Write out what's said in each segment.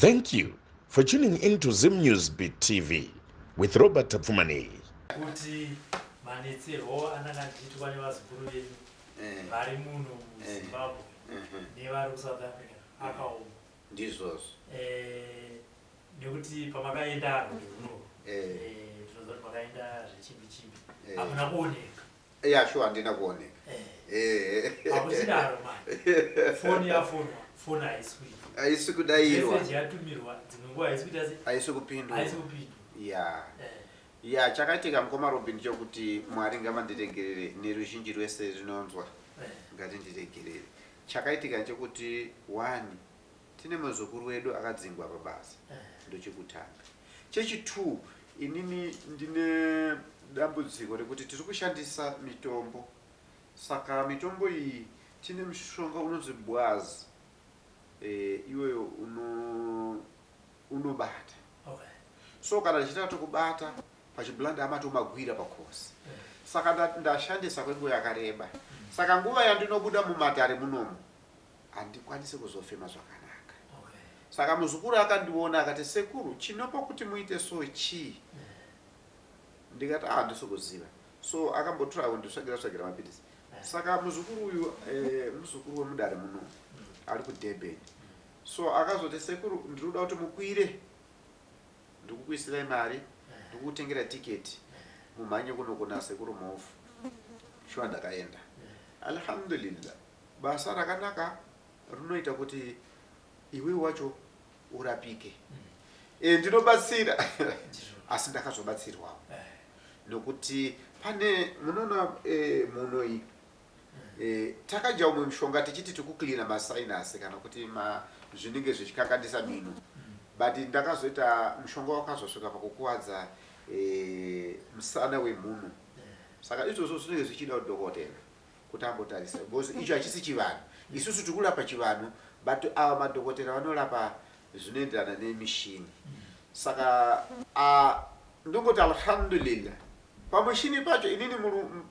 Thank you for tuning in to Zim News Beat TV with Robert Tapfumani. Kuti manetserwo anakanditwa nevazukuru vedu vari muno muZimbabwe nevari kuSouth Africa akaoma ndizvozvo nekuti pamakaenda runo ndinoziva kuti makaenda zvechimbi chimbi hakuna kuoneka sure handina kuoneka hakuchidaro mani foni haisi kudayirwa meseji yatumirwa dzimwe nguva haisi kupindwa ya chakaitika mukoma Robin chokuti Mwari ngavandiregerere neruzhinji rwese rinonzwa ngatindiregerere. Chakaitika nchokuti 1 tine muzukuru wedu akadzingwa pabasa ndochekutanga. Chechi2 inini ndine dambudziko rekuti tiri kushandisa mitombo, saka mitombo iyi tine mushonga unonzi bwazi iweyo unobata. So kana chitatu kubata pachiblanda amati umagwira pakhosi. Saka ndashandisa kwenguva yakareba. Saka nguva yandinobuda mumatare munomu handikwanisi kuzofema zvakanaka. Saka muzukuru akandiona akati, sekuru chinopa kuti muite so chii? Ndikati handisikuziva. So akambotora ndisvagira mapirisi. Saka muzukuru uyu muzukuru wemudare munomu ari kuDurban. So akazoti, sekuru ndinoda kuti mukwire, ndikukuisirai mari, ndikutengera tiketi mumhanye kuno kuna sekuru Mofu. Shuwa ndakaenda. Alhamdulillah, basa rakanaka rinoita kuti iwe wacho urapike. Ndinobatsira asi ndakazobatsirwawo nokuti pane munoona muno iyi takadya umwe mushonga tichiti tikuklina masinus kana kuti zvinenge zvichikakandisa mino, but ndakazoita mushonga wakazosvika pakukuwadza musana wemunhu. Saka izvozvo zvinenge zvichida udhokotera kuti ambotarisa, because icho hachisi chivanhu. Isusu tikurapa chivanhu, but ava madhokotera vanorapa zvinoenderana nemishini. Saka ndongoti alhamdulillah pamushini pacho inini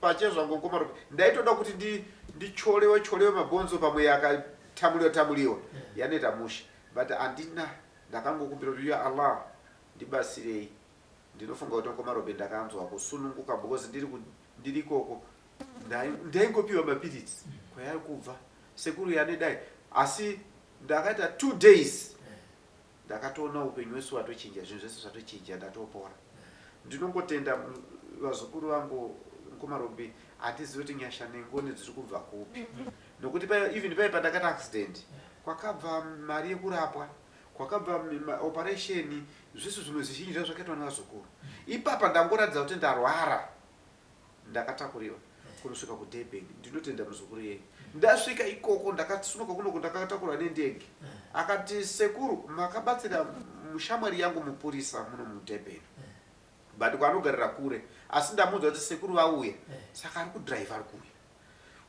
pachezvangu mukoma Robin ndaitoda kuti ndicholewe mabhonzo pamwe yakatambuliwa yaneta musha, but handina. Ndakangokumbira kuti ya Allah ndibasirei. Ndinofunga kuti mukoma Robin ndakanzwa kusununguka because ndiri ikoko ndaingopiwa mapirisi kwayari kubva sekuru yanedai, asi ndakaita 2 days ndakatoona upenyu hwesu watochinja, zvinhu zvese zvatochinja, ndatopora. Ndinongotenda vazukuru vangu mukoma Robin hatizivi kuti nyasha nengoni dziri kubva kupi, nokuti even pandakaita accident kwakabva mari yekurapwa, kwakabva operation, zvese zvinhu zvizhinji zvakaitwa nevazukuru. Ipapa ndangoratidza kuti ndarwara, ndakatakuriwa kunosvika kuDurban. Ndinotenda muzukuru yenyu. Ndasvika ikoko ndakasunuka kunoko ndakatakurwa nendege. Akati, sekuru makabatsira mushamwari yangu mupurisa muno muDurban, but kwanogarira kure, asi ndamuudza kuti sekuru vauya, saka ari kudrive ari kuuya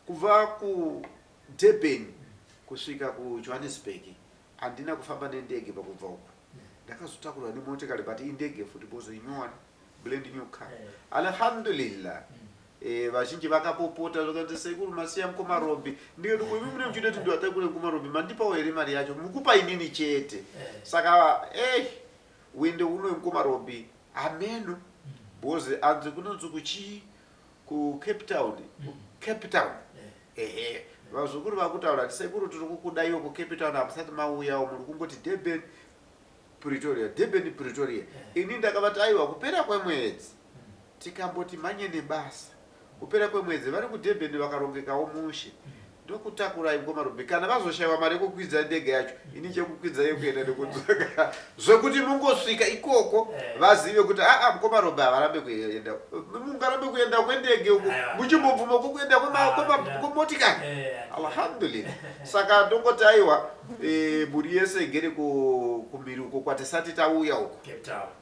kubva kuDurban kusvika kuJohannesburg. Handina kufamba nendege pakubva uko, ndakazotakurwa nemotikari, but indege futi bozoinyuwana blend new car. Alhamdulillah. Vazhinji vakapopota zvakati, sekuru masiya mukoma Robin. Ndikati imi mune muchida kuti ndiwatakure mukoma Robin, mandipawo here mari yacho, mukupa inini chete. Saka wende uno mukoma Robin ameno boze anzi kunonzi kuchii kuCape Town. Vazukuru vakutaura kuti sekuru tiri kukudaiwo kuCape Town, hamusati mauyawo, muri kungoti Durban Pretoria. Ini ndakavati aiwa kupera kwemwedzi tikamboti manye nebasa, kupera kwemwedzi vari kuDurban vakarongekawo mushe, ndokutakurai mukoma Robin. Kana vazoshaiwa mari yekukwidza ndege yacho, ini chekukwidza yekuenda nekudzoka zvokuti mungosvika ikoko vazive kuti mukoma Robin havarambe kuenda. Mungarambe kuenda kwendege uko, muchimbobvuma kuenda kwemotikari. Alhamdulillah. Saka ndongoti aiwa mhuri yese igere kumhiri uko kwatisati tauya uko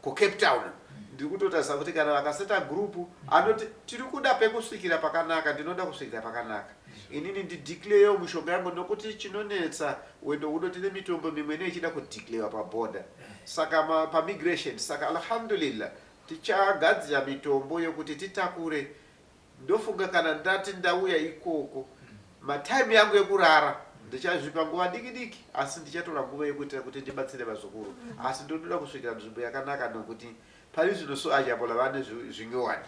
kuCape Town. Ndiri kutotarisa kuti kana vakaseta gurupu anoti tiri kuda pekusvikira pakanaka, ndinoda kusvikira pakanaka. Inini ndideclare mushonga yangu nokuti chinonetsa wendo uno tine mitombo mimwe ichida kudeclare paborder, saka pamigration. Saka alhamdulillah tichagadzira mitombo yokuti titakure. Ndofunga kana ndati ndauya ikoko matime yangu yekurara ndichazvipa nguva diki asi ndichatora nguva yekuitira kuti ndibatsire vazukuru asi ndoda kusvikira nzvimbo yakanaka nokuti pari zvino so achapola vane zvinyowani.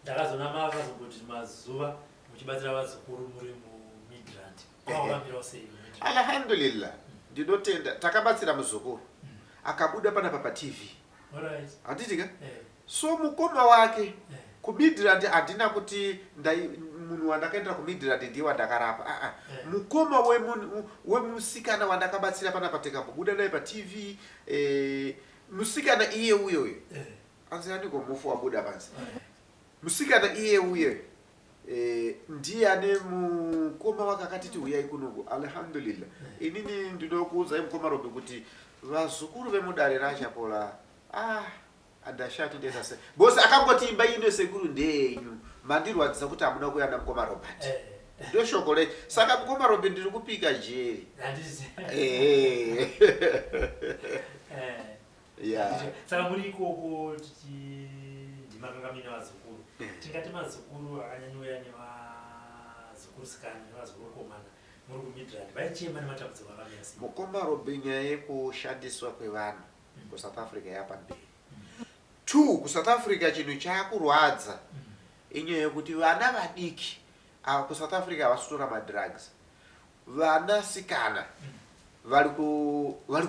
Ndakazona makazomboti mazuva muchibatsira vazukuru muri mumidrand kwakambira sei? Alhamdulillah, ndinotenda takabatsira muzukuru akabuda panapa pa TV. Handitika? So mukoma wake kumidrand handina kuti munhu wandakaendera kumidrand ndiye wandakarapa. Mukoma wemusikana wandakabatsira panapa tikabuda naye pa TV, musikana iye uyoyo. Anzi andiko mufu wabuda pansi. Musikana iye uye ndiye ane mukoma wakakatiti uyai kunoku. Alhamdulillah, inini ndinokuudza mukoma Robe kuti vazukuru vemudare rachapola andashati ndesase bosi akangotimba ino sekuru ndenyu mandirwadzisa kuti amuna kuyanda mukoma Robert ndo shoko le saka mukoma Robe ndiri kupika jeri saka muri ikoko ndimakangamina vazukuru tingati mazukuru akanyanyuya nevazukuru sikana nevazukuru komana muri kumidrand vaichema nematambudziko akamira sei? Mukoma Robe nyaya yekushandiswa kwevanhu kuSouth Africa yapamberi. 2 kuSouth Africa chinhu chakurwadza inyaya yekuti vana vadiki kuSouth Africa havasitora madrugs. Vana sikana vari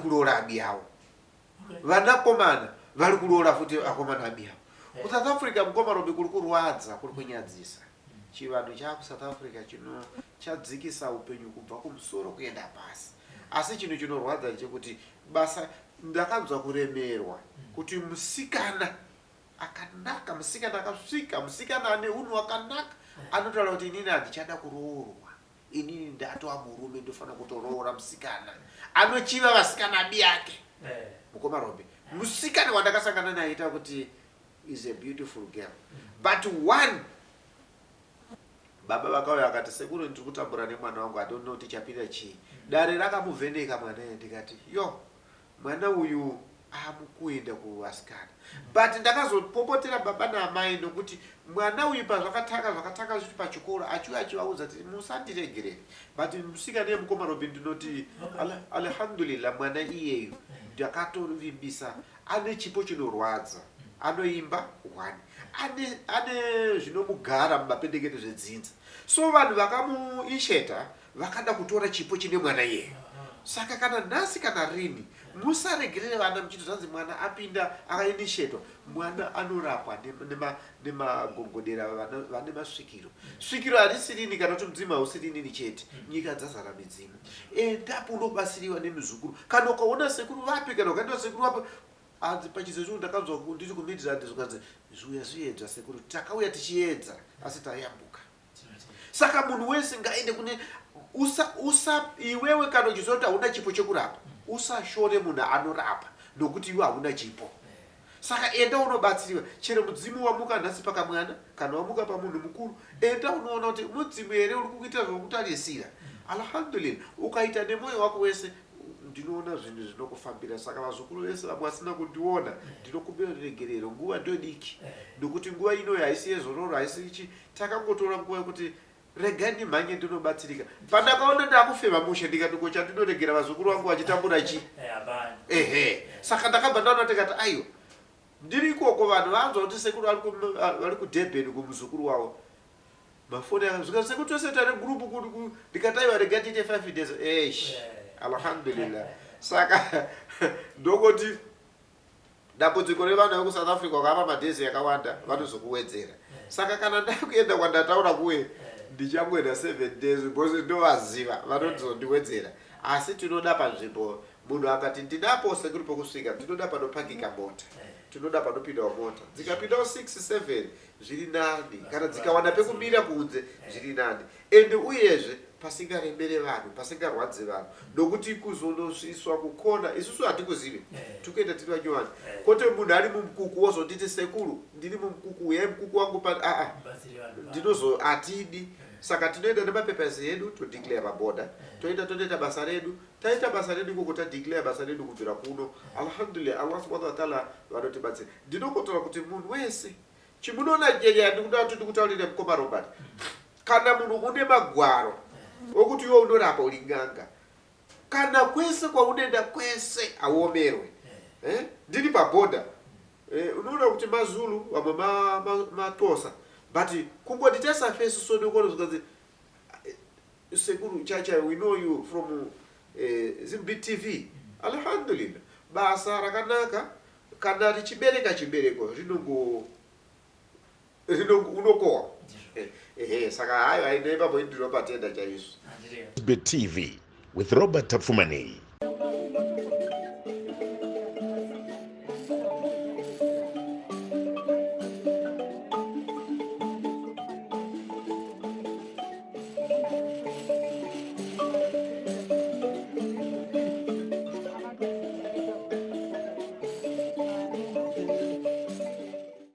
kuroora abi yavo, vana komana vari kuroora futi akomana abi yavo. KuSouth Africa mukoma Robe kuri kurwadza, kuri kunyadzisa. Chivanhu chakuSouth Africa chino chadzikisa upenyu kubva kumusoro kuenda pasi. Asi chinhu chinorwadza chekuti basa ndakanzwa kuremerwa kuti musikana akanaka, musikana akasvika, musikana ane unhu wakanaka anotaura kuti inini handichada kuroorwa, inini ndatova murume ndofana kutoroora musikana anochiva vasikana abi yake. Mukoma Robe musikana wandakasangana naye ita kuti is a beautiful girl, but one baba vakauya akati sekuru ndiri kutambura nemwana wangu, I don't know kuti chapira chii. Dare rakamuvheneka mwana ye ndikati yo mwana uyu amukuenda kuvasikana, but ndakazopopotera baba naamai nokuti mwana uyu zvakataka zviti pachikoro achiuya achivaudza kuti musandiregerere, but musikana yemukoma Robe ndinoti alhamdulillah mwana iyeyu ndakatovimbisa. Ane chipo chinorwadza, anoimba 1, ane zvinomugara mumapendekete zvedzinza, so vanhu vakamuisheta vakada kutora chipo chine mwana iyeyu. Saka kana nhasi kana rini musaregerere vana muchiti zvanzi mwana apinda akainishetwa, mwana anorapwa nemagogodera vane masvikiro. Svikiro harisirini kana kuti mudzima hausirinini chete, nyika dzazara midzimu. Endapo unobatsiriwa nemuzukuru. Kana ukaona sekuru vapi kana ukaenda sekuru vapi, anzi pachizo ndakanzwa ndiri kumidrand zvikanzi zviuya zviedza sekuru, takauya tichiedza asi tayambuka. Saka munhu wese ngaende kune iwewe kana uchizoti hauna chipo chekurapa, usashore munhu anorapa nokuti iwe hauna chipo. Saka enda unobatsiriwa, chero mudzimu wamuka nhasi pakamwana kana wamuka pamunhu mukuru, enda unoona kuti mudzimu here uri kukuita zvokutarisira. Alhamdulillah, ukaita nemwoyo wako wese ndinoona zvinhu zvinokufambira. Saka vazukuru vese vamwe vasina kundiona ndinokumbira regerero, nguva ndodiki nokuti nguva inoyo haisi yezororo, haisi ichi, takangotora nguva yekuti regani mhanye ndinobatsirika. Pandakaona ndakufema mushe ndikati ko chandinoregera vazukuru vangu vachitambura chi. Saka ndakabva ndaona tikati aiwa ndiri ikoko vanhu vanzwa kuti sekuru vari kuDurban kumuzukuru wavo. Mafoni akasvika sekuru tose tari group kuti ndikati aiwa rega tiite 5 days. Alhamdulillah. Saka ndokoti dambudziko revanhu vekuSouth Africa vakapa madhezi yakawanda vanozokuwedzera. Saka kana ndakuenda kwandataura kuwe ndichamboenda 7 days because ndovaziva vanozondiwedzera. Asi tinoda panzvimbo munhu akati ndinapo sekuru pokusvika, tinoda panopakika mota, tinoda panopindawo mota. Dzikapindawo 6 7 zviri nani, kana dzikawanda pekumira kunze zviri nani. Ende uyezve pasingarembere vanhu, pasingarwadze vanhu, nokuti kuzonosviswa kukona isusu hatikuzive, tukuenda tiri vanyowani. Kote munhu ari mumukuku wozonditi sekuru ndiri mumukuku, uyai mukuku wangu ndinozo hatidi. Saka tinoenda nemapepasi edu todeclare maboda, toenda basa redu, taita basa redu ikoko tadeclare basa redu kubvira kuno. Alhamdulillah, Allah subhanahu wa ta'ala vanotibatsira. Ndinokotora kuti munhu wese chimunoona nyaya ndikuda kuti ndikutaurire mukoma Robert, kana munhu une magwaro okuti iwe unorapa ulinganga kana kwese kwaunenda kwese awomerwe ndiri paboda unoona kuti mazulu vamwe matosa but kungoti tasafesu sodokono zikazi sekuru chacha we know you from Zimbabwe TV alhamdulillah basa rakanaka kana richibereka chibereko unokowa saka hayo aine ipapo indiro patenda chaiso Zimbabwe TV with Robert Tafumani.